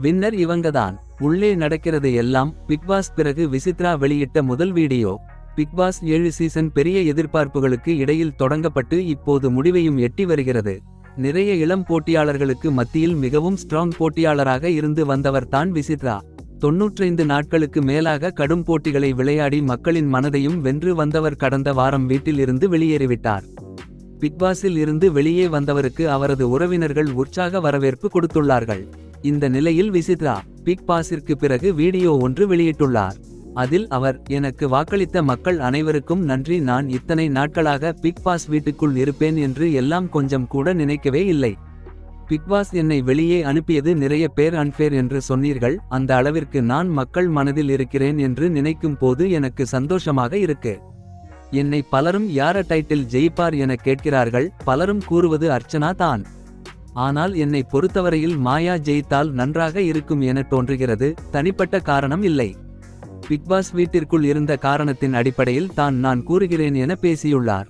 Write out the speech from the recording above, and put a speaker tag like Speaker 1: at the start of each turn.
Speaker 1: Winner இவங்கதான். உள்ளே நடக்கிறது எல்லாம். பிக்பாஸ் பிறகு விசித்ரா வெளியிட்ட முதல் வீடியோ. பிக்பாஸ் 7 சீசன் பெரிய எதிர்பார்ப்புகளுக்கு இடையில் தொடங்கப்பட்டு இப்போது முடிவையும் எட்டி வருகிறது. நிறைய இளம் போட்டியாளர்களுக்கு மத்தியில் மிகவும் ஸ்ட்ராங் போட்டியாளராக இருந்து வந்தவர் தான் விசித்ரா. 95 நாட்களுக்கு மேலாக கடும் போட்டிகளை விளையாடி மக்களின் மனதையும் வென்று வந்தவர் கடந்த வாரம் வீட்டில் இருந்து வெளியேறிவிட்டார். பிக்பாஸில் இருந்து வெளியே வந்தவருக்கு அவரது உறவினர்கள் உற்சாக வரவேற்பு கொடுத்துள்ளார்கள். இந்த நிலையில் விசித்ரா பிக் பாஸிற்கு பிறகு வீடியோ ஒன்று வெளியிட்டுள்ளார். அதில் அவர், எனக்கு வாக்களித்த மக்கள் அனைவருக்கும் நன்றி. நான் இத்தனை நாட்களாக பிக் பாஸ் வீட்டுக்குள் இருப்பேன் என்று எல்லாம் கொஞ்சம் கூட நினைக்கவே இல்லை. பிக்பாஸ் என்னை வெளியே அனுப்பியது நிறைய பேர் அன்ஃபேர் என்று சொன்னீர்கள். அந்த அளவிற்கு நான் மக்கள் மனதில் இருக்கிறேன் என்று நினைக்கும் போது எனக்கு சந்தோஷமாக இருக்கு. என்னை பலரும் யார டைட்டில் ஜெயிப்பார் என கேட்கிறார்கள். பலரும் கூறுவது அர்ச்சனா தான். ஆனால் என்னை பொறுத்தவரையில் மாயா ஜெயித்தால் நன்றாக இருக்கும் என தோன்றுகிறது. தனிப்பட்ட காரணம் இல்லை. பிக்பாஸ் வீட்டிற்குள் இருந்த காரணத்தின் அடிப்படையில் தான் நான் கூறுகிறேன் என பேசியுள்ளார்.